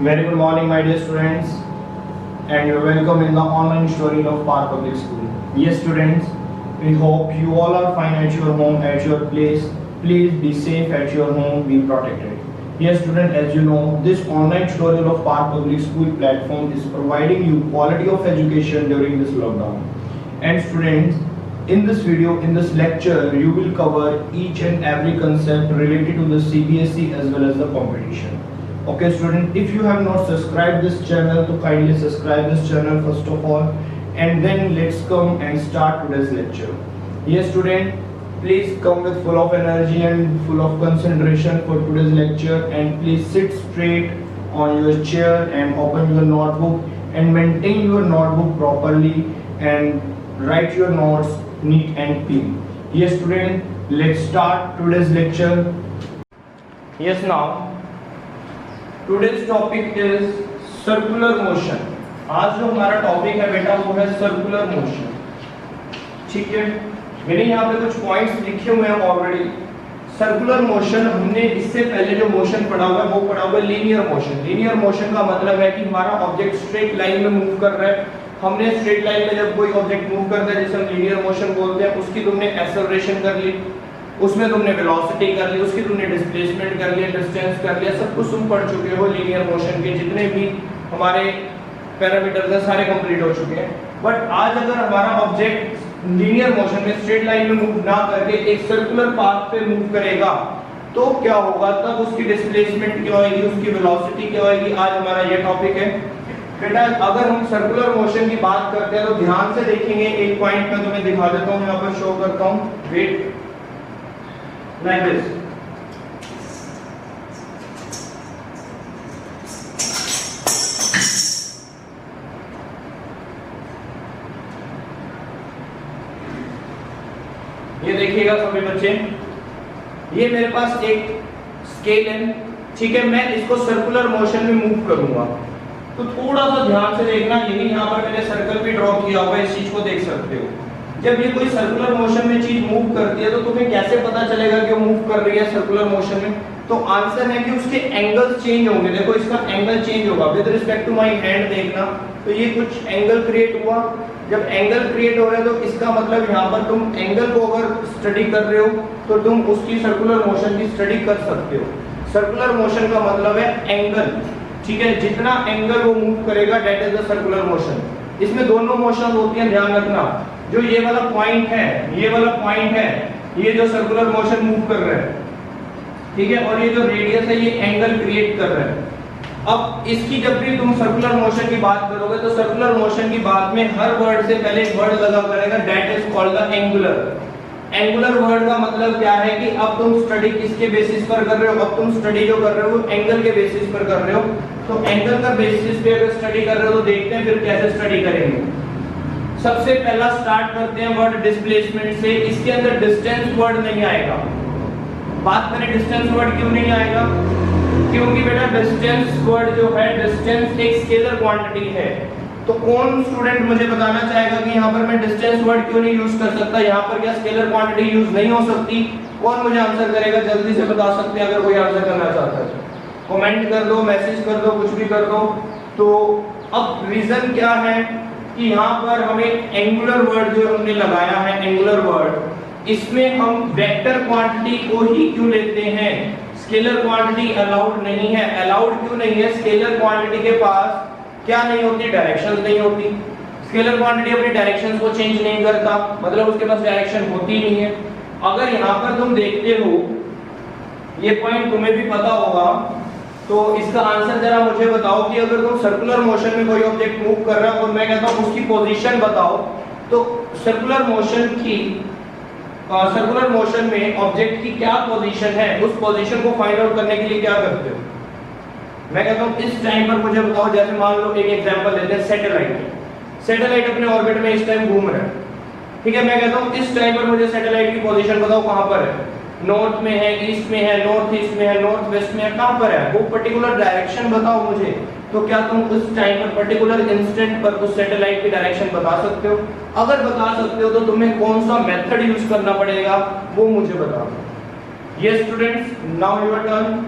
Very good morning, my dear students, and you're welcome in the online story of Park Public School. Yes, students, we hope you all are fine at your home, at your place. Please be safe at your home, be protected. Yes, student, as you know, this online tutorial of Park Public School platform is providing you quality of education during this lockdown. And students, in this video, in this lecture, you will cover each and every concept related to the CBSE as well as the competition. Okay, student, if you have not subscribed this channel, to kindly subscribe this channel first of all, and then let's come and start today's lecture. Yes, student, please come with full of energy and full of concentration for today's lecture, and please sit straight on your chair and open your notebook and maintain your notebook properly and write your notes neat and clean. Yes, student, let's start today's lecture. Yes, now today's topic is circular motion. आज जो हमारा topic है बेटा वो है circular motion. ठीक है, मैंने यहाँ पे कुछ पॉइंट्स लिखे हुए हैं ऑलरेडी. सर्कुलर मोशन हमने इससे पहले जो मोशन पढ़ा हुआ है वो पढ़ा हुआ है लीनियर मोशन. लीनियर मोशन का मतलब है कि हमारा ऑब्जेक्ट स्ट्रेट लाइन में मूव कर रहा है. हमने स्ट्रेट लाइन में जब कोई ऑब्जेक्ट मूव करता है जिसे हम लीनियर मोशन बोलते हैं, उसकी तुमने एक्सेलरेशन कर ली, उसमें तुमने वेलोसिटी कर ली, उसकी तुमने डिस्प्लेसमेंट कर लिया, डिस्टेंस कर लिया, सब कुछ तुम पढ़ चुके हो. लीनियर मोशन के जितने भी हमारे पैरामीटर्स हैं सारे कंप्लीट हो चुके हैं. बट आज अगर हमारा ऑब्जेक्ट लीनियर मोशन में स्ट्रेट लाइन में मूव ना करके एक सर्कुलर पाथ पे मूव करेगा तो क्या होगा, तब उसकी डिस्प्लेसमेंट क्या होगी, उसकी वेलोसिटी क्या होगी. आज हमारा ये टॉपिक है बेटा. अगर हम सर्कुलर मोशन की बात करते हैं तो ध्यान से देखेंगे. एक पॉइंट मैं तुम्हें दिखा देता हूँ, यहाँ पर शो करता हूँ. Wait like this. ये देखिएगा सभी बच्चे, ये मेरे पास एक स्केल है. ठीक है, मैं इसको सर्कुलर मोशन में मूव करूंगा तो थोड़ा सा ध्यान से देखना. यही यहाँ पर मैंने सर्कल भी ड्रॉ किया हुआ है, इस चीज को देख सकते हो. जब ये कोई सर्कुलर मोशन में चीज मूव करती है तो तुम्हें कैसे पता चलेगा कि वो मूव कर रही है सर्कुलर मोशन में? तो आंसर है कि उसके एंगल्स चेंज होंगे. देखो इसका एंगल चेंज होगा with respect to my hand. देखना तो ये कुछ एंगल क्रिएट हुआ. जब एंगल क्रिएट हो रहा है तो इसका मतलब यहाँ पर तुम एंगल को अगर स्टडी कर रहे हो तो तुम उसकी सर्कुलर मोशन की स्टडी कर सकते हो. सर्कुलर मोशन का मतलब है एंगल. ठीक है, जितना एंगल वो मूव करेगा that is the circular motion. इसमें दोनों मोशन होती है, ध्यान रखना. जो ये वाला पॉइंट है, ये वाला पॉइंट है, ये जो सर्कुलर मोशन मूव कर रहा है, ठीक है, और ये जो रेडियस है ये एंगल क्रिएट कर रहा है. अब इसकी जब भी तुम सर्कुलर मोशन की बात करोगे तो सर्कुलर मोशन की बात में हर वर्ड से पहले एक वर्ड लगा करेगा, that is called the angular. Angular word का मतलब क्या है कि अब तुम स्टडी किसके बेसिस पर कर रहे हो? अब तुम स्टडी जो कर रहे हो एंगल के बेसिस पर कर रहे हो. तो एंगल का बेसिस पे अगर स्टडी कर रहे हो तो देखते हैं फिर कैसे स्टडी करेंगे. सबसे पहला स्टार्ट करते हैं वर्ड डिस्प्लेसमेंट से. इसके अंदर डिस्टेंस वर्ड नहीं आएगा. बात करें डिस्टेंस वर्ड क्यों नहीं आएगा? क्योंकि बेटा डिस्टेंस वर्ड जो है, डिस्टेंस एक स्केलर क्वांटिटी है. तो कौन स्टूडेंट मुझे बताना चाहेगा कि यहाँ पर मैं डिस्टेंस वर्ड क्यों नहीं यूज कर सकता? यहाँ पर क्या स्केलर क्वांटिटी यूज नहीं हो सकती? कौन मुझे आंसर करेगा? जल्दी से बता सकते हैं अगर कोई आंसर करना चाहता है. कमेंट कर दो, मैसेज कर दो, कुछ भी कर दो. तो अब रीजन क्या है कि यहाँ पर हमें एंगुलर वर्ड जो हमने लगाया है, एंगुलर वर्ड, इसमें हम वेक्टर क्वांटिटी को ही क्यों लेते हैं? स्केलर क्वांटिटी अलाउड नहीं है. अलाउड क्यों नहीं है? स्केलर क्वांटिटी के पास क्या नहीं होती? डायरेक्शंस नहीं होती. स्केलर क्वांटिटी अपनी डायरेक्शंस को चेंज नहीं करता, मतलब उसके पास डायरेक्शन होती नहीं है. अगर यहाँ पर तुम देखते हो, ये पॉइंट तुम्हें भी पता होगा, तो इसका आंसर जरा मुझे बताओ कि अगर तुम सर्कुलर मोशन में कोई ऑब्जेक्ट मूव कर रहा है और मैं कहता हूं उसकी पोजीशन बताओ, तो सर्कुलर मोशन में ऑब्जेक्ट की क्या पोजीशन है, उस पोजीशन को फाइंड आउट करने के लिए क्या करते हो? मैं कहता हूं इस टाइम पर मुझे बताओ. जैसे मान लो एक एग्जांपल लेते हैं, सैटेलाइट अपने ऑर्बिट में इस टाइम घूम रहा है. ठीक है, मैं कहता हूं इस टाइम पर मुझे सैटेलाइट की पोजीशन बताओ, कहां पर है? नॉर्थ में है, ईस्ट में है, नॉर्थ ईस्ट में है, नॉर्थ वेस्ट में है, कहां पर है? वो पर्टिकुलर डायरेक्शन बताओ मुझे. तो क्या तुम उस टाइम पर पर्टिकुलर इंस्टेंट पर उस सैटेलाइट की डायरेक्शन बता सकते हो? अगर बता सकते हो तो तुम्हें कौन सा मेथड यूज करना पड़ेगा वो मुझे बताओ. Yes students, now your turn.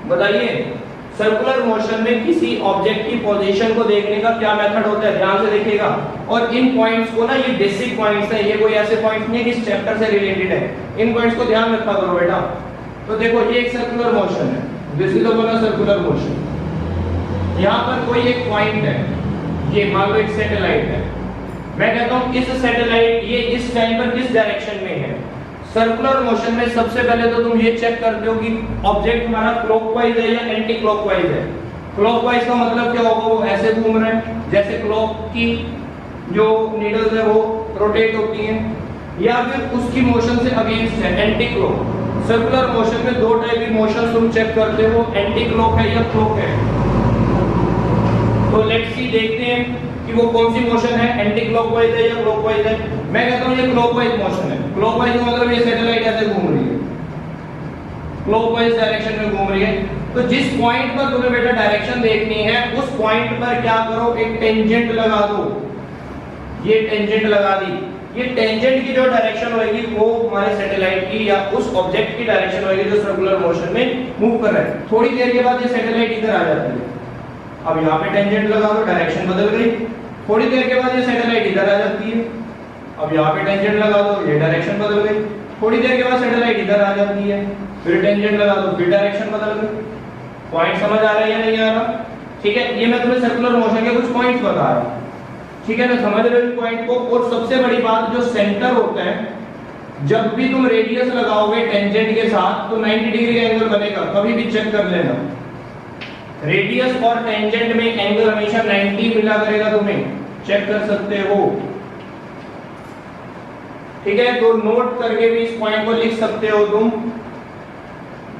बताइए सर्कुलर मोशन में किसी ऑब्जेक्ट की पोजीशन को देखने का क्या मेथड होता है, ध्यान से देखिएगा। और इन पॉइंट्स को ना, ये बेसिक पॉइंट्स हैं, ये कोई ऐसे पॉइंट्स नहीं है कि इस चैप्टर से रिलेटेड है, इन पॉइंट्स को ध्यान रखा करो बेटा। तो देखो ये एक सर्कुलर मोशन है, this is the circular motion. यहाँ पर कोई एक पॉइंट है, ये मान लो एक सैटेलाइट है, मैं कहता हूँ इस सैटेलाइट ये इस टाइम पर किस डायरेक्शन में है। सर्कुलर मोशन में सबसे पहले तो तुम ये चेक करते हो कि ऑब्जेक्ट हमारा क्लॉकवाइज है या एंटी क्लॉकवाइज है। क्लॉकवाइज का मतलब क्या होगा, वो ऐसे घूम रहे हैं जैसे क्लॉक की जो नीडल्स है वो रोटेट होती हैं, या फिर उसकी मोशन से अगेंस्ट है, एंटी क्लॉक। सर्कुलर मोशन में दो टाइप की मोशन तुम चेक करते हो, एंटी क्लॉक है या क्लॉक है। तो लेट्स सी, देखते हैं कि वो कौन सी मोशन है, एंटी क्लॉकवाइज है या क्लॉकवाइज है। मैं कहता हूं ये क्लॉकवाइज मोशन है। क्लॉकवाइज का मतलब ये सैटेलाइट ऐसे घूम रही है, क्लॉकवाइज डायरेक्शन में घूम रही है। तो जिस पॉइंट पर तुम्हें बेटा डायरेक्शन देखनी है, उस पॉइंट पर क्या करो, एक टेंजेंट लगा दो। ये टेंजेंट लगा दी, ये टेंजेंट की जो डायरेक्शन होगी वो हमारे सैटेलाइट की या उस ऑब्जेक्ट की डायरेक्शन होगी जो सर्कुलर मोशन में मूव कर रहा है। थोड़ी देर के बाद ये सैटेलाइट इधर आ जाती है, अब यहाँ पे टेंजेंट लगा दो, डायरेक्शन बदल गई। थोड़ी देर के बाद ये सैटेलाइट इधर आ जाती है, अब यहाँ पे टेंजेंट लगा दो, ये डायरेक्शन बदल गई। थोड़ी देर के बाद सैटेलाइट इधर आ जाती है, फिर टेंजेंट लगा दो, फिर डायरेक्शन बदल गई। पॉइंट समझ आ रहा है या नहीं आ रहा? ठीक है, ये मैं तुम्हें सर्कुलर मोशन के कुछ पॉइंट्स बता रहा हूँ, ठीक है ना, समझ रहे हो पॉइंट को। और सबसे बड़ी बात, जो सेंटर होता है, जब भी तुम रेडियस लगाओगे टेंजेंट के साथ तो 90 डिग्री का एंगल बनेगा, कभी भी चेक कर लेना। रेडियस और टेंजेंट में एंगल हमेशा 90 मिला करेगा, तुम्हें चेक कर सकते हो, ठीक है। तो नोट करके भी इस पॉइंट को लिख सकते हो तुम।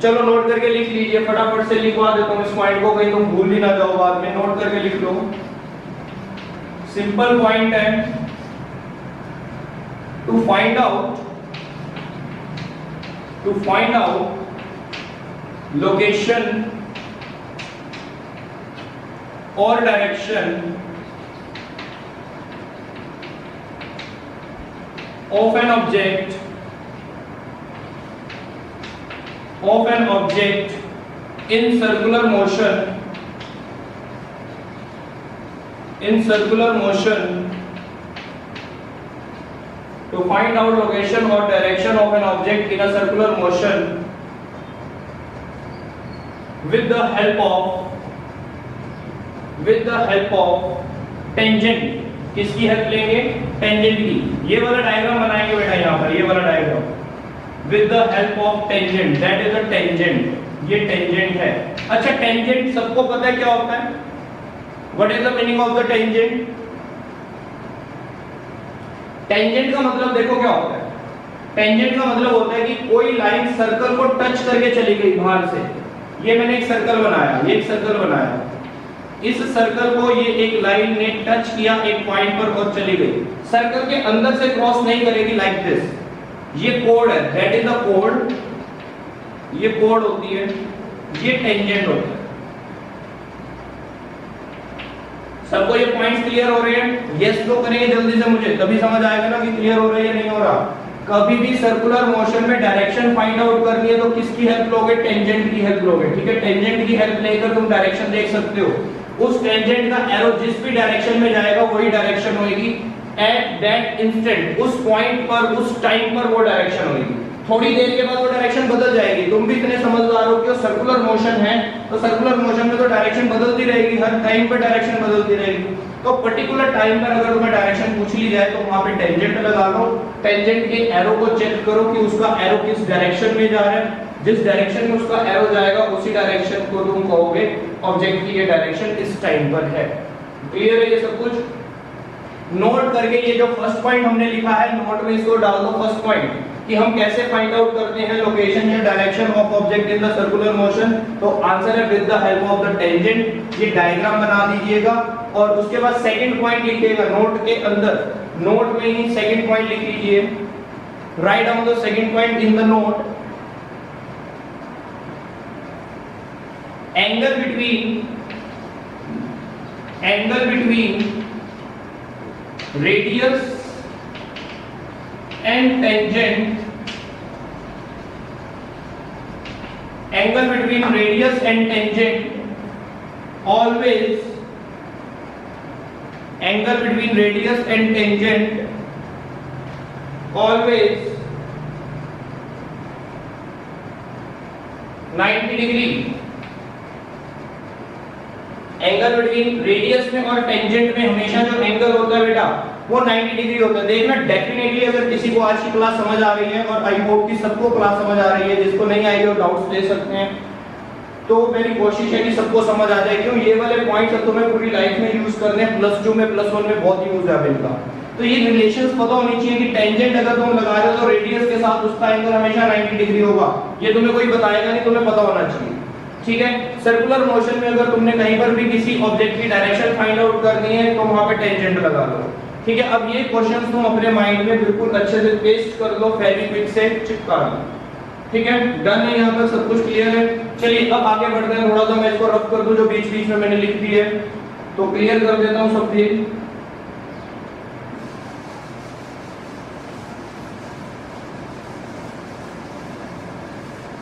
चलो नोट करके लिख लीजिए, फटाफट से लिखवा देता हूं इस पॉइंट को, कहीं तुम भूल ही ना जाओ बाद में। नोट करके लिख लो, सिंपल पॉइंट है। टू फाइंड आउट लोकेशन और direction of an object in circular motion to find out location or direction of an object in a circular motion with the help of tangent। किसकी help लेंगे, tangent की। ये वाला diagram बनाएंगे बेटा, यहाँ पर ये वाला diagram with the help of tangent, that is a tangent. ये टेंजेंट है। अच्छा, टेंजेंट सबको पता है क्या होता है, what is the meaning of the tangent? Tangent का मतलब देखो क्या होता है, टेंजेंट का मतलब होता है कि कोई लाइन सर्कल को टच करके चली गई बाहर से। ये मैंने एक सर्कल बनाया, ये एक सर्कल बनाया, इस सर्कल को ये एक लाइन ने टच किया एक पॉइंट पर और चली गई, सर्कल के अंदर से क्रॉस नहीं करेगी लाइक दिस। ये कोड है, दैट इज द कोड, ये कोड होती है, ये टेंजेंट होता है। सबको ये पॉइंट्स क्लियर हो रहे हैं? यस तो करेंगे जल्दी से मुझे, तभी समझ आएगा ना कि क्लियर हो रहा है या नहीं हो रहा। कभी भी सर्कुलर मोशन में डायरेक्शन फाइंड आउट करनी है तो किसकी हेल्प लोगे, टेंजेंट की हेल्प लोगे, ठीक है। टेंजेंट की हेल्प लेकर तुम डायरेक्शन देख सकते हो। उस टेंजेंट का एरो जिस भी डायरेक्शन में जाएगा वही डायरेक्शन होगी एट दैट इंस्टेंट, उस पॉइंट पर, उस टाइम पर वो डायरेक्शन होगी। थोड़ी देर के बाद वो डायरेक्शन बदल जाएगी। तुम भी इतने समझदार हो कि सर्कुलर मोशन है तो सर्कुलर मोशन में तो डायरेक्शन बदलती रहेगी, हर टाइम पर डायरेक्शन बदलती रहेगी। तो पर्टिकुलर टाइम पर अगर तुम्हें डायरेक्शन पूछ ली जाए तो वहां पे टेंजेंट लगा लो, टेंजेंट के एरो को चेक करो कि उसका एरो किस डायरेक्शन में जा रहा है। जिस डायरेक्शन में उसका एरो जाएगा उसी डायरेक्शन को तुम कहोगे ऑब्जेक्ट की ये डायरेक्शन इस टाइम पर है। क्लियर है ये सब कुछ? नोट करके ये जो फर्स्ट पॉइंट हमने लिखा है, नोट में इसको डाल दो फर्स्ट पॉइंट कि हम कैसे फाइंड आउट करते हैं लोकेशन या direction of object in the circular motion. तो आंसर है with the help of the tangent. ये डायग्राम बना दीजिएगा और उसके बाद सेकंड पॉइंट लिखिएगा नोट के अंदर, नोट में ही सेकंड पॉइंट लिख लीजिए। Write down the second point in the note. angle between radius and tangent, angle between radius and tangent always angle between radius and tangent always 90 degree. Angle between radius में और tangent में हमेशा जो angle होता है बेटा वो 90 degree होता है। देखना डेफिनेटली अगर किसी को आज की क्लास समझ आ रही है, और आई होप कि सबको क्लास समझ आ रही है, जिसको नहीं आई हो डाउट्स ले सकते हैं, तो मेरी कोशिश है कि सबको समझ आ जाए। क्यों ये वाले पॉइंट्स अब तुम्हें पूरी लाइफ में यूज करने हैं, +2 में +1 में बहुत यूज है इनका। तो ये रिलेशंस पता होनी चाहिए कि टेंजेंट अगर तुम लगा रहे हो तो रेडियस के साथ उसका एंगल हमेशा 90 डिग्री होगा। ये तुम्हें कोई बताएगा नहीं, तुम्हें पता होना चाहिए, ठीक है। सर्कुलर मोशन में अगर तुमने कहीं पर भी किसी ऑब्जेक्ट की डायरेक्शन फाइंड आउट करनी है तो वहां पे टेंजेंट लगा लो, ठीक है। अब ये क्वेश्चंस तुम अपने माइंड में बिल्कुल अच्छे से पेस्ट कर लो, फेविक्विक से चिपका लो, ठीक है। डन है, यहाँ पर सब कुछ क्लियर है। चलिए अब आगे बढ़ते हैं। थोड़ा सा मैं इसको रफ कर दूं जो बीच बीच में मैंने लिख दी है, तो क्लियर कर देता हूं सब चीज।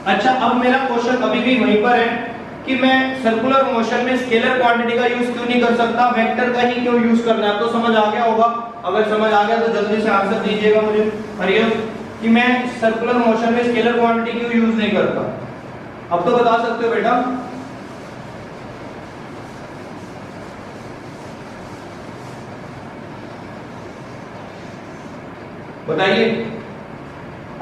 अच्छा, अब मेरा क्वेश्चन अभी भी वहीं पर है कि मैं सर्कुलर मोशन में स्केलर क्वांटिटी का यूज क्यों नहीं कर सकता, वेक्टर का ही क्यों यूज करना है। तो समझ आ गया होगा, अगर समझ आ गया तो जल्दी से आंसर दीजिएगा मुझे हरियम, कि मैं सर्कुलर मोशन में स्केलर क्वांटिटी क्यों यूज नहीं करता। अब तो बता सकते हो बेटा। बताइए।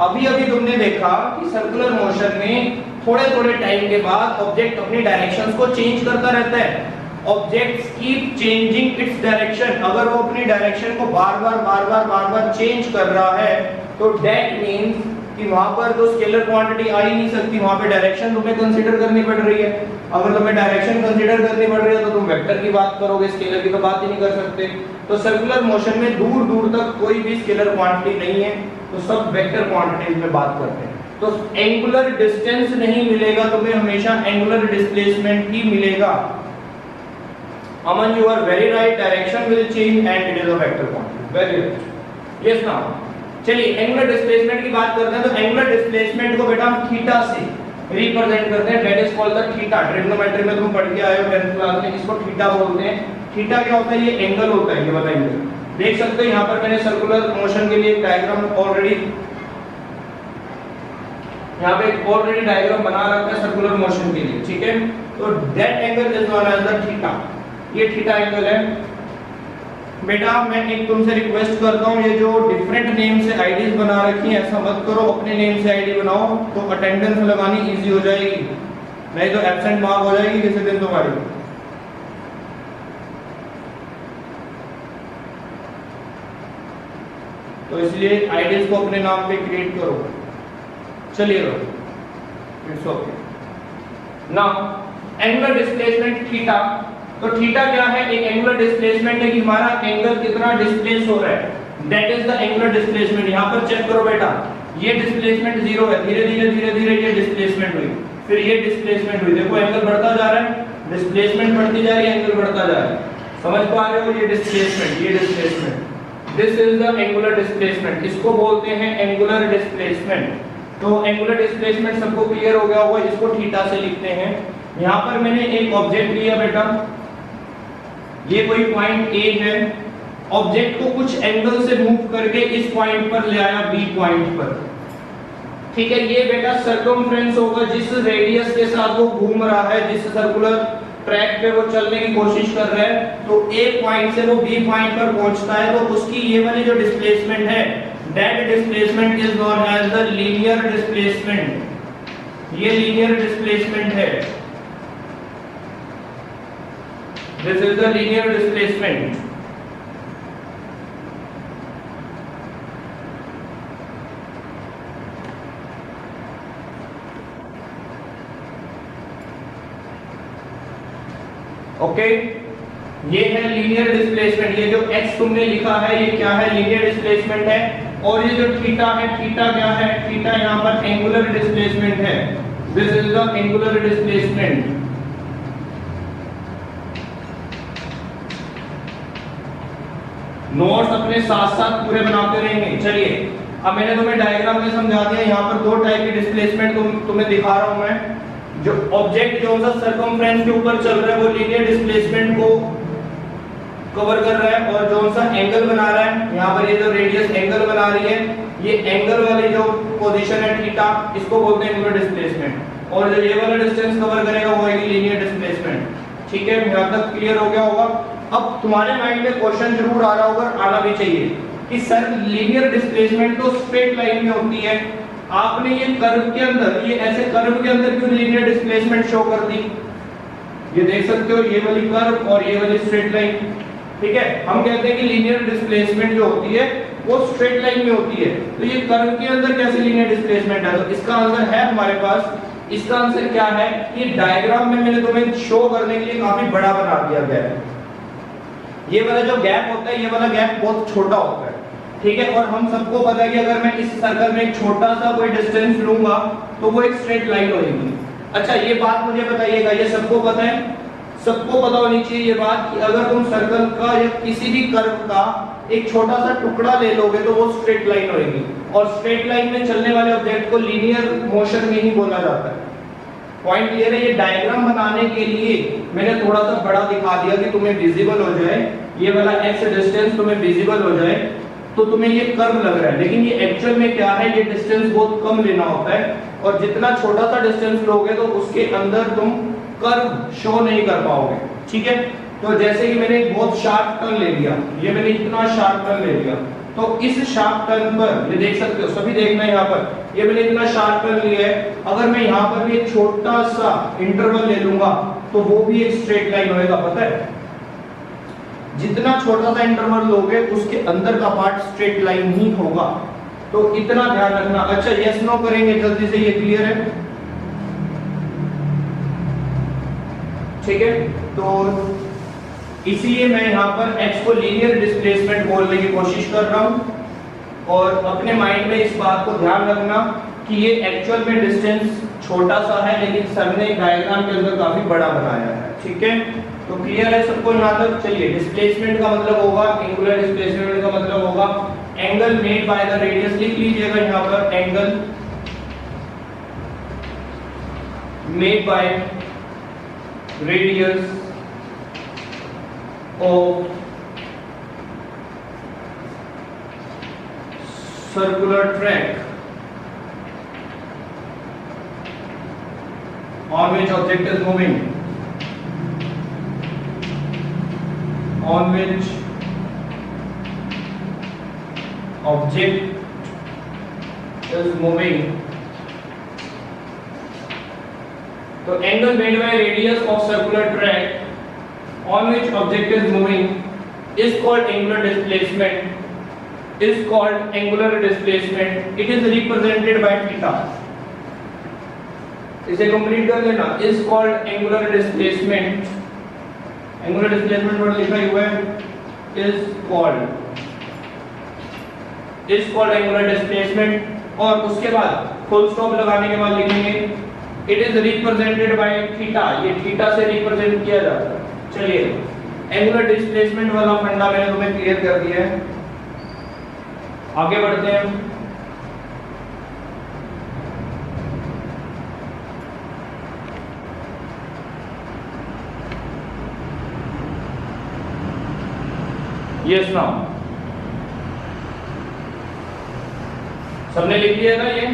अभी अभी तुमने देखा कि सर्कुलर मोशन में थोड़े थोड़े टाइम के बाद ऑब्जेक्ट अपनी डायरेक्शंस को चेंज करता रहता है। Objects keep changing its direction. अगर वो अपनी डायरेक्शन को बार बार चेंज कर रहा है तो दैट मींस कि वहां पर तो स्केलर क्वांटिटी आ ही नहीं सकती, वहां पे डायरेक्शन तुम्हें कंसीडर करनी पड़ रही है। अगर तुम्हें डायरेक्शन कंसीडर करनी पड़ रही है तो तुम वेक्टर की बात करोगे, स्केलर की तो बात ही नहीं कर सकते। तो सर्कुलर मोशन में दूर दूर तक कोई भी स्केलर क्वांटिटी नहीं है, तो सब वेक्टर क्वांटिटीज में बात करते हैं। तो एंगुलर डिस्टेंस नहीं मिलेगा तुम्हें, हमेशा एंगुलर डिस्प्लेसमेंट ही मिलेगा। Aman, you are very right, direction will change and it is a vector quantity. Very good, yes now. चलिए एंगुलर डिस्प्लेसमेंट की बात करते हैं। तो एंगुलर डिस्प्लेसमेंट को बेटा हम थीटा से रिप्रेजेंट करते हैं, that is called the theta. Trigonometry में तुम पढ़ के आए हो 10th क्लास में, इसको थीटा बोलते हैं। थीटा क्या होता है? ये एंगल होता है, ये बताइए। देख सकते हो यहाँ पर मैंने सर्कुलर मोशन के लिए एक डायग्राम ऑलरेडी यहाँ पे ऑलरेडी डायग्राम बना रखा है सर्कुलर मोशन के लिए, ठीक है। तो that angle is known as the theta. ये थीटा एंगल है बेटा। मैं एक तुमसे रिक्वेस्ट करता हूँ, ये जो डिफरेंट नेम से आईडीज बना रखी हैं ऐसा मत करो, अपने नेम से आईडी बनाओ तो अटेंडेंस लगानी इजी हो जाएगी, नहीं तो एब्सेंट मार्क हो जाएगी किसी दिन तुम्हारी। तो इसलिए आईडीज को अपने नाम पे क्रिएट करो। चलिए it's okay. Now angular displacement theta. तो थीटा क्या है? एक एंगुलर डिस्प्लेसमेंट है कि हमारा एंगल कितना डिस्प्लेस हो रहा है, that is the angular displacement. यहां पर चेक करो बेटा, ये डिस्प्लेसमेंट 0 है, धीरे धीरे ये डिस्प्लेसमेंट हुई, फिर ये डिस्प्लेसमेंट हुई। देखो एंगल बढ़ता जा रहा है, डिस्प्लेसमेंट बढ़ती जा रही है, एंगल बढ़ता जा रहा है। समझ पा रहे हो? ये डिस्प्लेसमेंट, ये displacement, this is the angular displacement. इसको बोलते हैं एंगुलर डिस्प्लेसमेंट। तो एंगुलर डिस्प्लेसमेंट सबको क्लियर हो गया होगा, इसको थीटा से लिखते हैं। यहां पर मैंने एक ऑब्जेक्ट लिया बेटा, ये कोई पॉइंट ए है, ऑब्जेक्ट को कुछ एंगल से मूव करके इस पॉइंट पर ले आया, बी पॉइंट पर, ठीक है। ये बेटा सर्कमफ्रेंस होगा, जिस रेडियस के साथ वो घूम रहा है, जिस सर्कुलर ट्रैक पे वो चलने की कोशिश कर रहा है, तो ए पॉइंट से वो बी पॉइंट पर पहुंचता है, तो उसकी ये वाली जो डिस्प्लेसमेंट है, that displacement is known as the linear displacement. ये लीनियर डिस्प्लेसमेंट है, this is the linear displacement। Okay, ये है लीनियर डिस्प्लेसमेंट। ये जो x तुमने लिखा है ये क्या है? लीनियर डिस्प्लेसमेंट है। और ये जो थीटा है, थीटा क्या है? थीटा यहाँ पर एंगुलर डिस्प्लेसमेंट है। This is the angular displacement. Notes अपने साथ साथ पूरे बनाते रहेंगे। चलिए अब मैंने तुम्हें डायग्राम में समझा दिया। यहाँ पर दो टाइप की डिस्प्लेसमेंट तुम्हें दिखा रहा हूं मैं। जो ऑब्जेक्ट जो सा सर्कमफ्रेंस के ऊपर चल रहा है वो लीनियर डिस्प्लेसमेंट को कवर कर रहा है, और जो सा एंगल बना रहा है यहाँ पर, ये जो रेडियस एंगल बना रही है, ये एंगल वाली जो पोजीशन है थीटा, इसको बोलते हैं एंगुलर डिस्प्लेसमेंट। और जो ये वाला डिस्टेंस कवर करेगा वो है लीनियर डिस्प्लेसमेंट। ठीक है, यहाँ तक क्लियर हो गया होगा। अब तुम्हारे माइंड में क्वेश्चन जरूर आ रहा होगा, आना भी चाहिए कि सर लीनियर डिस्प्लेसमेंट तो स्ट्रेट लाइन में होती है, आपने ये कर्व के अंदर, ये ऐसे कर्व के अंदर क्यों लीनियर डिस्प्लेसमेंट शो कर दी? ये देख सकते हो, ये वाली कर्व और ये वाली स्ट्रेट लाइन। ठीक है, हम कहते हैं कि लीनियर डिस्प्लेसमेंट जो होती है वो स्ट्रेट लाइन में होती है, तो ये कर्व के अंदर कैसे लीनियर डिस्प्लेसमेंट है? तो इसका आंसर है हमारे पास, इसका आंसर क्या है? ये डायग्राम में मैंने तुम्हें शो करने के लिए काफी बड़ा बना दिया गया है। ये वाला जो गैप होता है, ये वाला गैप बहुत छोटा होता है। ठीक है, और हम सबको पता है कि अगर मैं इस सर्कल में एक छोटा सा कोई डिस्टेंस लूंगा तो वो एक स्ट्रेट लाइन होगी। अच्छा, ये बात मुझे बताइएगा, ये सबको पता है, सबको पता होनी चाहिए ये बात कि अगर तुम सर्कल का या किसी भी कर्व का एक छोटा सा टुकड़ा ले लोगे तो वो स्ट्रेट लाइन होगी, और स्ट्रेट लाइन में चलने वाले ऑब्जेक्ट को लीनियर मोशन में ही बोला जाता है। पॉइंट क्लियर है? ये डायग्राम बनाने के लिए मैंने थोड़ा सा बड़ा दिखा दिया कि तुम्हें विजिबल हो जाए, ये वाला एक्स डिस्टेंस तुम्हें विजिबल हो जाए, तो तुम्हें ये कर्व लग रहा है, लेकिन ये एक्चुअल में क्या है, ये डिस्टेंस बहुत कम लेना होता है, और जितना छोटा सा डिस्टेंस लोगे तो उसके अंदर तुम कर्व शो नहीं कर पाओगे। ठीक है, तो जैसे कि मैंने एक बहुत शार्प टर्न ले लिया, ये मैंने इतना शार्प टर्न ले लिया, तो इस शार्प टर्न पर ये देख सकते हो, सभी देखना है यहाँ पर, ये मैंने इतना शार्प टर्न लिया है, अगर मैं यहाँ पर भी एक छोटा सा इंटरवल ले लूंगा तो वो भी एक स्ट्रेट लाइन होएगा। पता है, जितना छोटा सा इंटरवल लोगे उसके अंदर का पार्ट स्ट्रेट लाइन ही होगा, तो इतना ध्यान रखना। अच्छा, यस नो करेंगे जल्दी से, ये क्लियर है? ठीक है, तो इसीलिए मैं यहाँ पर x को लीनियर डिस्प्लेसमेंट बोलने की कोशिश कर रहा हूँ, और अपने माइंड में इस बात को ध्यान रखना कि ये एक्चुअल में डिस्टेंस छोटा सा है, लेकिन सर ने डायग्राम के अंदर काफी बड़ा बनाया है। ठीक है, तो क्लियर है सबको यहाँ तक? चलिए, डिस्प्लेसमेंट का मतलब होगा, एंगुलर डिस्प्लेसमेंट का मतलब होगा angle made by the radius. लिख लीजिएगा यहाँ पर, angle made by radius of circular track on which object is moving, on which object is moving. तो angle made by radius of circular track on which object is moving is called angular displacement. Is called angular displacement. It is represented by theta. इसे complete कर लेना। Is called angular displacement. Angular displacement word लिखा ही हुआ है। Is called angular displacement, और उसके बाद full stop लगाने के बाद लिखेंगे It is represented by theta. ये थीटा से रिप्रेजेंट किया जाता है। चलिए, एंगुलर डिस्प्लेसमेंट वाला फंडा मैंने तुम्हें क्लियर कर दिया है, आगे बढ़ते हैं। यस नाउ सबने लिख लिया ना? ये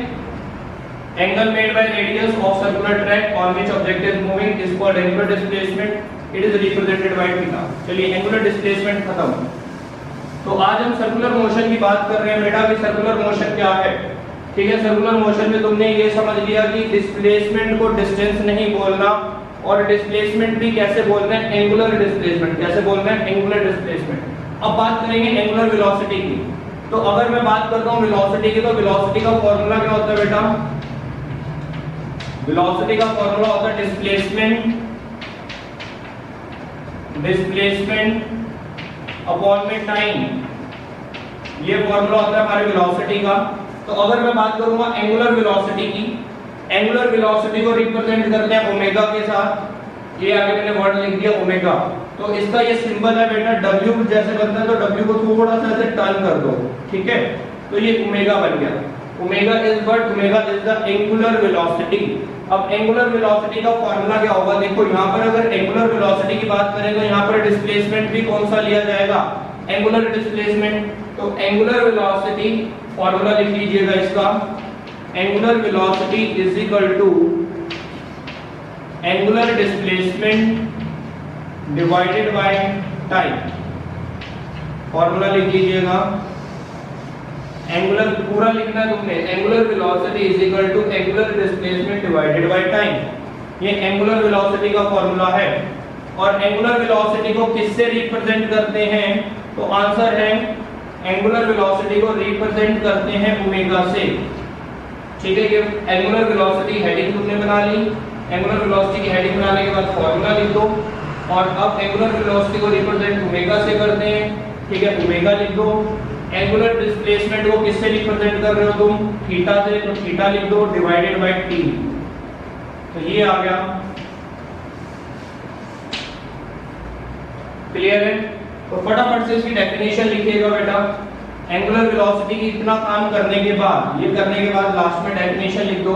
angle made by radius of circular track on which object is moving is called angular displacement. It is represented by theta. चलिए, एंगुलर डिस्प्लेसमेंट खत्म। तो आज हम सर्कुलर मोशन की बात कर रहे हैं बेटा कि सर्कुलर मोशन क्या है। ठीक है, सर्कुलर मोशन में तुमने ये समझ लिया कि डिस्प्लेसमेंट को डिस्टेंस नहीं बोलना, और डिस्प्लेसमेंट भी कैसे बोलना है, एंगुलर डिस्प्लेसमेंट। कैसे बोलना है, एंगुलर डिस्प्लेसमेंट। अब बात करेंगे एंगुलर वेलोसिटी की। तो अगर मैं बात करता हूँ वेलोसिटी की, तो वेलोसिटी का फॉर्मूला क्या होता है बेटा? वेलोसिटी का फॉर्मूला होता है डिस्प्लेसमेंट अपॉन में टाइम। ये फॉर्मूला होता है हमारे वेलोसिटी का। तो अगर मैं बात करूंगा एंगुलर वेलोसिटी की, एंगुलर वेलोसिटी को रिप्रेजेंट करते हैं ओमेगा के साथ। ये आगे मैंने वर्ड लिख दिया ओमेगा। तो इसका ये सिंबल है बेटा W जैसे बनता है, तो W को थोड़ा सा ऐसे टर्न कर दो। ठीक है, तो ये ओमेगा बन गया। Omega is what, omega is the angular velocity. अब एंगुलर वेलोसिटी का फार्मूला क्या होगा, देखो यहाँ पर अगर एंगुलर वेलोसिटी की बात करें तो यहाँ पर डिस्प्लेसमेंट भी कौन सा लिया जाएगा, एंगुलर डिस्प्लेसमेंट। तो एंगुलर वेलोसिटी फार्मूला लिख लीजिएगा इसका, angular velocity is equal to angular displacement divided by time. Formula लिख लीजिएगा, एंगुलर पूरा लिखना है तुमने, angular velocity is equal to angular displacement divided by time. ये एंगुलर वेलोसिटी का फार्मूला है। और एंगुलर वेलोसिटी को किससे रिप्रेजेंट करते हैं, तो आंसर है एंगुलर वेलोसिटी को रिप्रेजेंट करते हैं ओमेगा से। ठीक है, ये एंगुलर वेलोसिटी हेडिंग तुमने बना ली, एंगुलर वेलोसिटी की हेडिंग बनाने के बाद फार्मूला लिख दो। और अब एंगुलर वेलोसिटी को रिप्रेजेंट ओमेगा से करते हैं, ठीक है, ओमेगा लिख दो। एंगुलर डिस्प्लेसमेंट को किससे रिप्रेजेंट कर रहे हो तुम, थीटा से, तो थीटा लिख दो डिवाइडेड बाय टी। तो ये आ गया, क्लियर है। तो फटाफट से इसकी डेफिनेशन लिखिएगा बेटा। एंगुलर वेलोसिटी की इतना काम करने के बाद, ये करने के बाद लास्ट में डेफिनेशन लिख दो।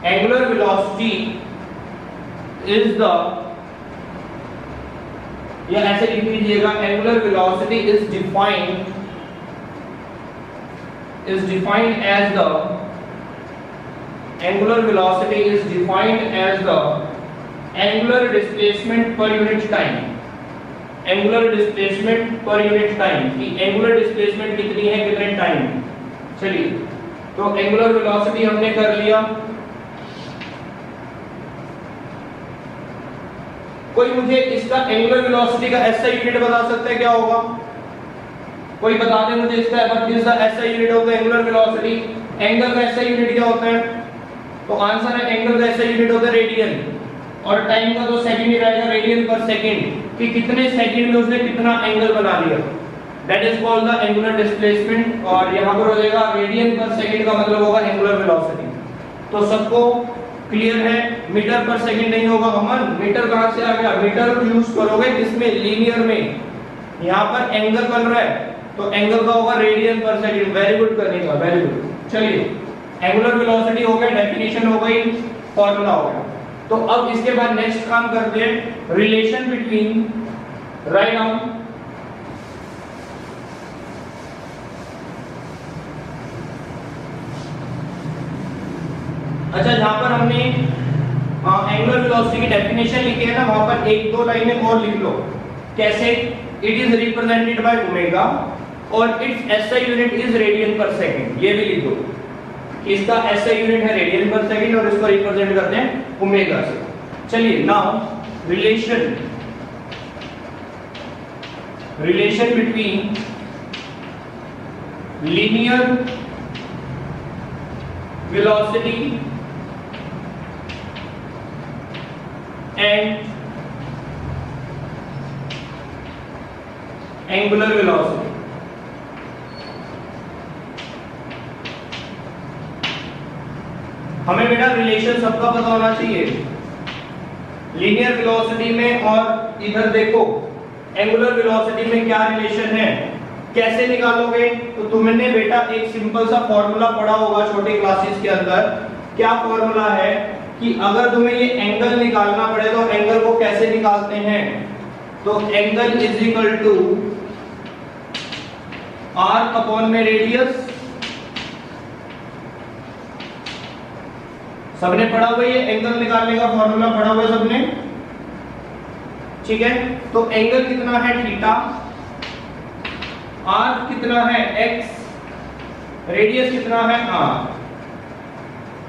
एंगुलर वेलोसिटी इज द, या ऐसे लिख लीजिएगा, angular velocity is defined as the, angular velocity is defined as the angular displacement per unit time. Angular displacement per unit time की एंगुलर डिस्प्लेसमेंट कितनी है, कितने टाइम। चलिए, तो एंगुलर वेलोसिटी हमने कर लिया। कोई मुझे इसका एंगुलर वेलोसिटी का एसआई यूनिट बता सकता है, क्या होगा, कोई बता दे मुझे इसका, what is the SI unit of the angular velocity. Angle का एसआई यूनिट क्या होता है, तो आंसर है एंगल का एसआई यूनिट होता है रेडियन, और टाइम का तो सेकंड ही रहेगा, रेडियन पर सेकंड, कि कितने सेकंड में उसने कितना एंगल बना लिया, that is called the angular displacement. और यहां पर हो जाएगा रेडियन पर सेकंड का मतलब होगा एंगुलर वेलोसिटी। तो सबको क्लियर है, मीटर पर सेकंड नहीं होगा अमन, मीटर कहां से आ गया, मीटर यूज करोगे किसमें, लीनियर में। यहां पर एंगल बन रहा है तो एंगल का होगा radian per second. Very good करने का, वेरी गुड। चलिए, एंगुलर वेलोसिटी हो गया, डेफिनेशन हो गई, फार्मूला हो गया। तो अब इसके बाद नेक्स्ट काम करते हैं, रिलेशन बिटवीन, राइट डाउन, अच्छा जहां पर हमने एंगुलर वेलोसिटी की डेफिनेशन लिखी है ना, वहां पर एक दो लाइनें और लिख लो। कैसे, it is represented by omega और its SI unit is radian per second. ये भी लिख दो, इसका एसआई यूनिट है रेडियन पर सेकंड और इसको रिप्रेजेंट करते हैं ओमेगा से। चलिए, now relation between linear velocity and angular velocity. हमें बेटा रिलेशन सबका पता होना चाहिए, लीनियर वेलोसिटी में और इधर देखो एंगुलर वेलोसिटी में क्या रिलेशन है, कैसे निकालोगे। तो तुमने बेटा एक सिंपल सा फॉर्मूला पढ़ा होगा छोटे क्लासेस के अंदर। क्या फॉर्मूला है कि अगर तुम्हें ये एंगल निकालना पड़े तो एंगल को कैसे निकालते हैं, तो angle is equal to arc upon में रेडियस। सबने पढ़ा हुआ है, एंगल निकालने का फॉर्मूला पढ़ा हुआ है सबने, ठीक है। तो एंगल कितना है थीटा, आर्क कितना है x, रेडियस कितना है r।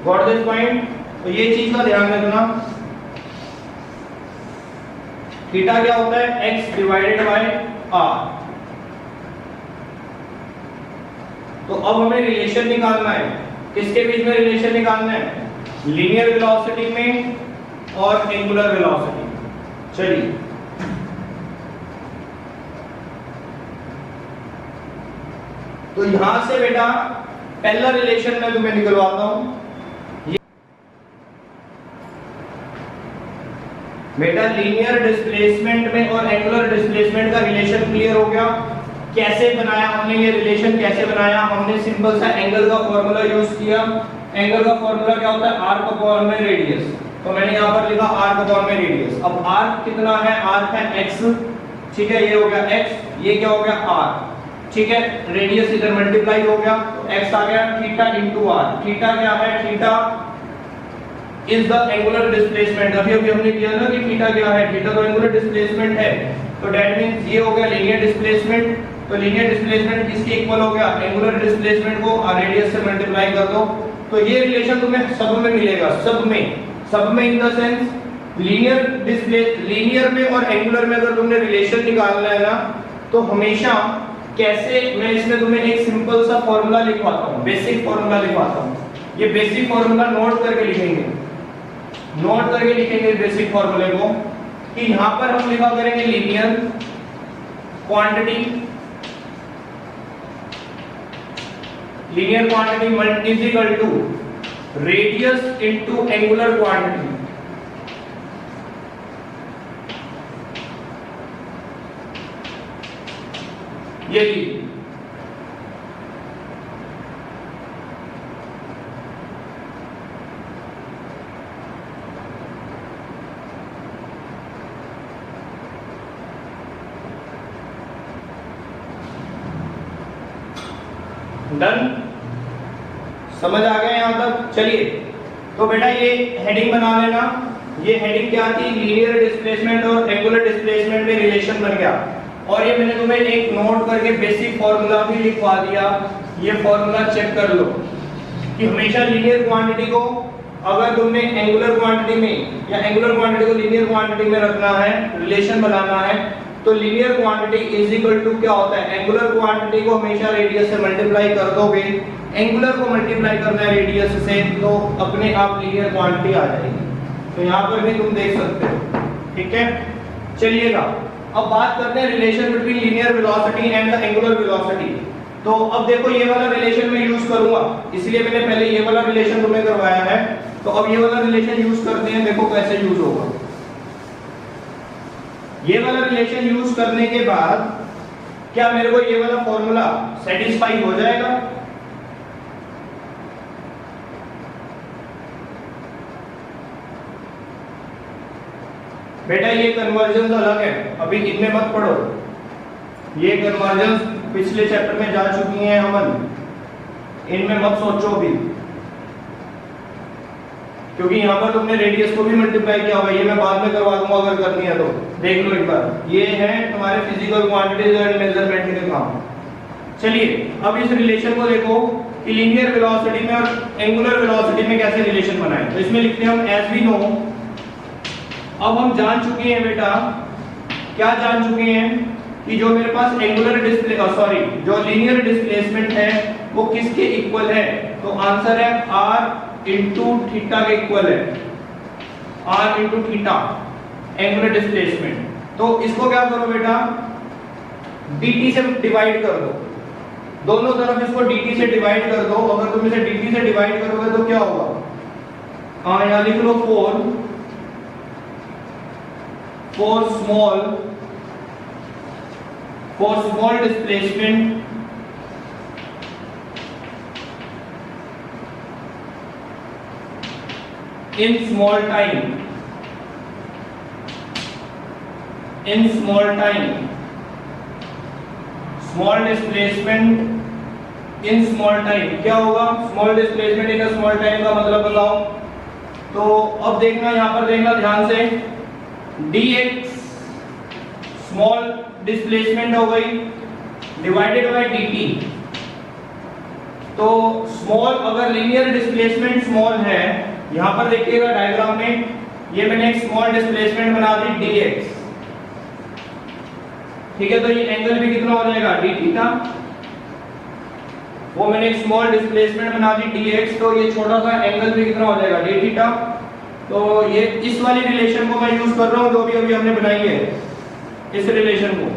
Got this point. तो ये चीज का ध्यान रखना, थीटा क्या होता है, x डिवाइडेड बाय r। तो अब हमें रिलेशन निकालना है, किसके बीच में रिलेशन निकालना है, लीनियर वेलोसिटी में और एंगुलर वेलोसिटी। चलिए, तो यहां से बेटा पहला रिलेशन मैं तुम्हें निकलवाता हूं। बेटा लीनियर डिस्प्लेसमेंट में और एंगुलर डिस्प्लेसमेंट का रिलेशन क्लियर हो गया। कैसे बनाया हमने ये रिलेशन, कैसे बनाया हमने, सिंपल सा एंगल का फॉर्मूला यूज किया। एंगल का फॉर्मूला क्या होता है, आर्क अपॉन में रेडियस। तो मैंने यहाँ पर लिखा आर्क अपॉन में रेडियस। अब आर्क कितना है, आर्क है x, ठीक है, ये हो गया x, ये क्या हो गया r, ठीक है, रेडियस इधर मल्टीप्लाई हो गया तो x आ गया थीटा इनटू r। थीटा क्या है, theta is the angular displacement. अभी अभी हमने किया ना कि थीटा क्या है, थीटा तो एंगुलर डिस्प्लेसमेंट है, तो दैट मींस ये हो गया लीनियर डिस्प्लेसमेंट। तो लीनियर डिस्प्लेसमेंट किसके इक्वल हो गया, एंगुलर डिस्प्लेसमेंट को रेडियस से मल्टीप्लाई कर दो। तो ये रिलेशन तुम्हें सब में मिलेगा, सब में इन द सेंस लीनियर में और एंगुलर में अगर तुमने रिलेशन निकालना है ना, तो हमेशा कैसे, मैं इसमें तुम्हें एक सिंपल सा फॉर्मूला लिखवाता हूँ, बेसिक फॉर्मूला लिखवाता हूँ। ये बेसिक फॉर्मूला नोट करके लिखेंगे, नोट करके लिखेंगे बेसिक फॉर्मूले को, कि यहां पर हम लिखा करेंगे linear quantity is equal to radius into angular quantity. ये लीजिए, डन, समझ आ गया यहां तक। चलिए तो बेटा ये हेडिंग बना लेना। ये हेडिंग क्या थी, लीनियर डिस्प्लेसमेंट और एंगुलर डिस्प्लेसमेंट में रिलेशन बन गया। और ये मैंने तुम्हें एक नोट करके बेसिक फॉर्मूला भी लिखवा दिया। ये फॉर्मूला चेक कर लो कि हमेशा लीनियर क्वांटिटी को अगर तुमने एंगुलर क्वांटिटी में या एंगुलर क्वांटिटी को लीनियर क्वांटिटी में रखना है, रिलेशन बनाना है, तो linear quantity is equal to क्या होता है, एंगुलर क्वांटिटी को हमेशा रेडियस से मल्टीप्लाई कर दोगे, एंगुलर को मल्टीप्लाई करना है रेडियस से, तो अपने आप लीनियर क्वांटिटी आ जाएगी। तो यहाँ पर भी तुम देख सकते हो, ठीक है। चलिएगा अब बात करते हैं relation between linear velocity and the angular velocity. तो अब देखो ये वाला रिलेशन मैं यूज करूंगा, इसलिए मैंने पहले ये वाला रिलेशन तुम्हें करवाया है। तो अब ये वाला रिलेशन यूज करते हैं, देखो कैसे यूज होगा। ये वाला रिलेशन यूज करने के बाद क्या मेरे को ये वाला फॉर्मूला सेटिस्फाई हो जाएगा? बेटा ये कन्वर्जन अलग है, अभी इनमें मत पढ़ो। ये कन्वर्जन पिछले चैप्टर में जा चुकी हैं अमन, इनमें मत सोचो अभी, क्योंकि यहाँ पर तुमने रेडियस को भी मल्टीप्लाई किया हुआ है। ये मैं बाद में करवा दूंगा अगर करनी है तो, देख लो एक बार। ये है तुम्हारे फिजिकल क्वांटिटीज एंड मेजरमेंट के काम। चलिए अब इस रिलेशन को देखो कि लीनियर वेलोसिटी में और एंगुलर वेलोसिटी में कैसे रिलेशन बनाएं। तो इसमें लिखते हैं हम एज वी नो। अब हम जान चुके हैं बेटा, क्या जान चुके हैं कि जो मेरे पास एंगुलर जो लीनियर डिस्प्लेसमेंट है वो किसके इक्वल है? तो आंसर है r इंटू थीटा के इक्वल है, r into theta angular displacement. तो इसको क्या करो बेटा, dt से डिवाइड कर दो, दोनों तरफ इसको dt से डिवाइड कर दो। अगर तुम इसे dt से डिवाइड करोगे तो क्या होगा, यहाँ लिख लो 4 small displacement in small time, small displacement in small time। क्या होगा small displacement in a small time का मतलब बताओ? तो अब देखना, यहाँ पर देखना ध्यान से, dx स्मॉल डिस्प्लेसमेंट हो गई डिवाइडेड बाय dt। तो स्मॉल, अगर लीनियर डिस्प्लेसमेंट स्मॉल है, यहां पर देखिएगा डायग्राम में, ये मैंने एक स्मॉल डिस्प्लेसमेंट बना दी dx, ठीक है। तो ये एंगल भी कितना हो जाएगा, d थीटा। वो मैंने एक स्मॉल डिस्प्लेसमेंट बना दी dx, तो ये छोटा सा एंगल भी कितना हो जाएगा, d थीटा। तो ये इस वाली रिलेशन को मैं यूज कर रहा हूं जो अभी हमने बनाई है, इस रिलेशन को।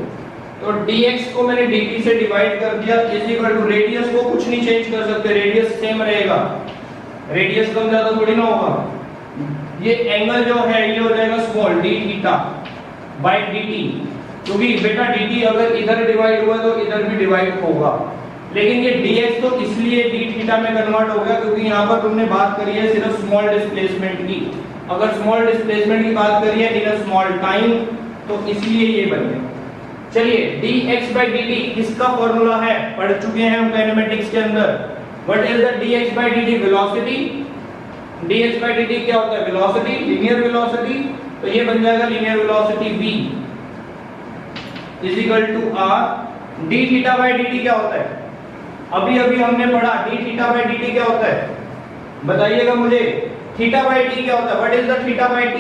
तो dx को मैंने dt से डिवाइड कर दिया, इज इक्वल टू रेडियस को कुछ नहीं चेंज कर सकते, रेडियस सेम रहेगा, रेडियस कम ज्यादा थोड़ी ना होगा। ये एंगल जो है ये हो जाएगा small d theta by dt, क्योंकि बेटा dt अगर इधर डिवाइड हुआ तो इधर भी डिवाइड होगा, लेकिन ये dx तो इसलिए d थीटा में कन्वर्ट हो गया क्योंकि यहाँ पर तुमने बात करी है सिर्फ स्मॉल डिस्प्लेसमेंट की। अगर स्मॉल डिस्प्लेसमेंट की बात करी है इन अ स्मॉल टाइम तो इसलिए ये बन गया। चलिए dx/dt किसका फॉर्मूला है, पढ़ चुके हैं हम काइनेमेटिक्स के अंदर। What is the dx/dt? Velocity. dx/dt क्या होता है? Velocity, linear velocity. तो ये बन जाएगा linear velocity v is equal to r। d theta by dt क्या होता है? अभी अभी हमने पढ़ा d थीटा बाय dt क्या होता है, बताइएगा मुझे। थीटा बाय t क्या होता है? What is the theta by t?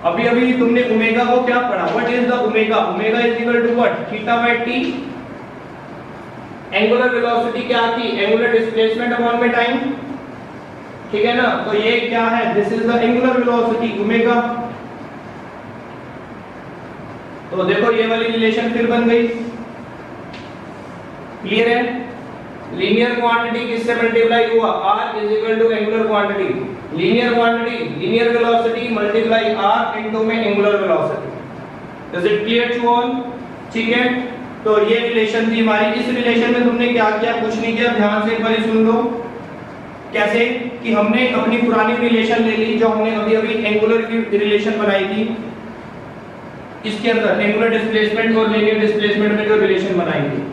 अभी अभी तुमने ओमेगा को क्या पढ़ा? What is the omega? Omega is equal to what? Theta by t। Angular velocity क्या थी? एंगुलर डिस्प्लेसमेंट अपॉन में टाइम, ठीक है ना। तो ये क्या है? This is the angular velocity omega. तो देखो ये वाली रिलेशन फिर बन गई, क्लियर है। लीनियर क्वांटिटी किससे मल्टीप्लाई हुआ? r is equal to angular quantity. Linear quantity, linear velocity multiply r into में angular velocity. Is it clear to all? ठीक है, तो ये रिलेशन थी हमारी। इस रिलेशन में तुमने क्या किया? कुछ नहीं किया, ध्यान से एक बार सुन लो। कैसे कि हमने अपनी पुरानी रिलेशन ले ली जो हमने अभी अभी एंगुलर की रिलेशन बनाई थी, इसके अंदर एंगुलर डिस्प्लेसमेंट और लीनियर डिस्प्लेसमेंट में जो रिलेशन बनाई थी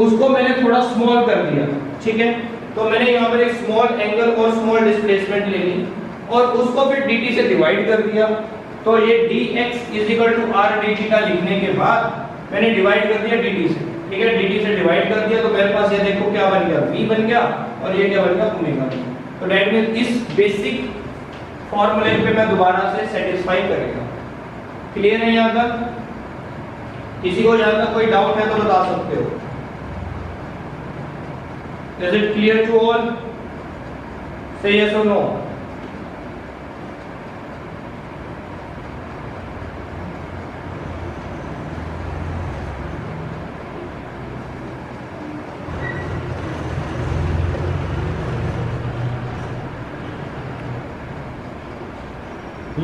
उसको मैंने थोड़ा स्मॉल कर दिया, ठीक है। तो मैंने यहाँ पर एक स्मॉल एंगल और स्मॉल डिस्प्लेसमेंट ले ली और उसको फिर dt से डिवाइड कर दिया। तो ये dx is equal to r d theta लिखने के बाद मैंने डिवाइड कर दिया dt से, ठीक है। dt से डिवाइड कर दिया तो मेरे पास ये देखो क्या बन गया, v बन गया और ये क्या बन गया, ओमेगा। तो दैट मींस इस बेसिक फॉर्मूले पे मैं दोबारा से सेटिस्फाई करेगा। क्लियर है यहाँ तक? किसी को यहाँ तक कोई डाउट है तो बता सकते हो। Is it clear to all? Say yes or no.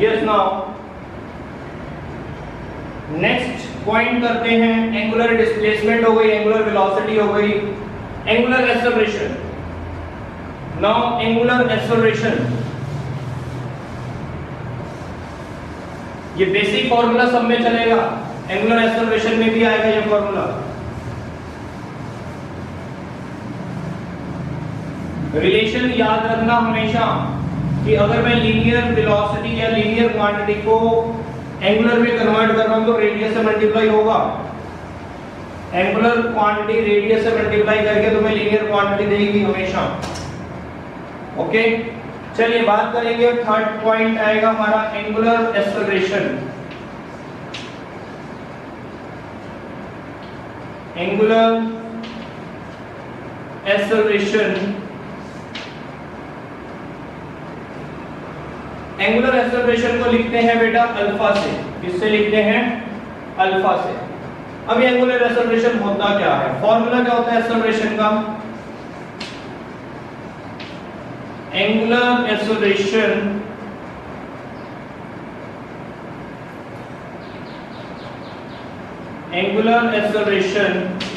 Yes, now next point करते हैं। एंगुलर डिस्प्लेसमेंट हो गई, एंगुलर वेलोसिटी हो गई, angular acceleration. Now angular acceleration, ये बेसिक फॉर्मूला सब में चलेगा, एंगुलर एक्सेलरेशन में भी आएगा ये फॉर्मूला। रिलेशन याद रखना हमेशा कि अगर मैं लीनियर वेलोसिटी या लीनियर क्वांटिटी को एंगुलर में कन्वर्ट कर रहा हूं तो रेडियस से मल्टीप्लाई होगा। एंगुलर क्वांटिटी रेडियस से मल्टीप्लाई करके तुम्हें लीनियर क्वांटिटी देगी हमेशा। ओके, चलिए बात करेंगे। थर्ड पॉइंट आएगा हमारा angular acceleration. Angular acceleration, angular acceleration को लिखते हैं बेटा अल्फा से। किससे लिखते हैं? अल्फा से। अब एंगुलर एक्सेलरेशन होता क्या है? फॉर्मूला क्या होता है एक्सेलरेशन का? Angular acceleration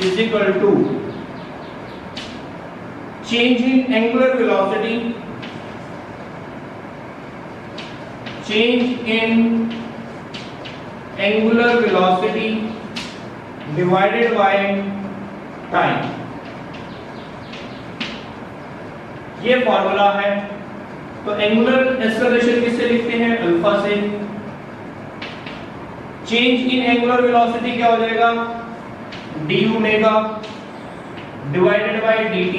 is equal to change in angular velocity, change in angular velocity divided by time। ये फॉर्मूला है। तो एंगुलर एक्सेलरेशन किससे लिखते हैं? अल्फा से। चेंज इन एंगुलर वेलोसिटी क्या हो जाएगा? d omega divided by dt।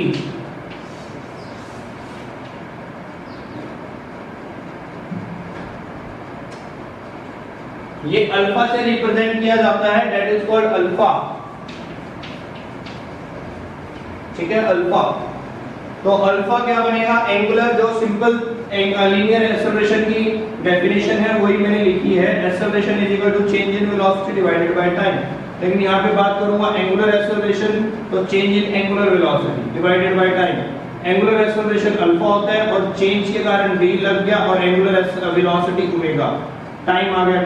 ये अल्फा से रिप्रेजेंट किया जाता है, दैट इज कॉल्ड अल्फा, ठीक है, अल्फा। तो अल्फा क्या बनेगा? एंगुलर, जो सिंपल लीनियर एक्सेलरेशन की डेफिनेशन है वही मैंने लिखी है, acceleration is equal to change in velocity divided by time. लेकिन यहाँ पे बात करूंगा एंगुलर एक्सेलरेशन, तो change in angular velocity divided by time. Angular acceleration alpha होता है और चेंज के कारण d लग गया और एंगुलर वेलोसिटी ओमेगा, टाइम आ गया।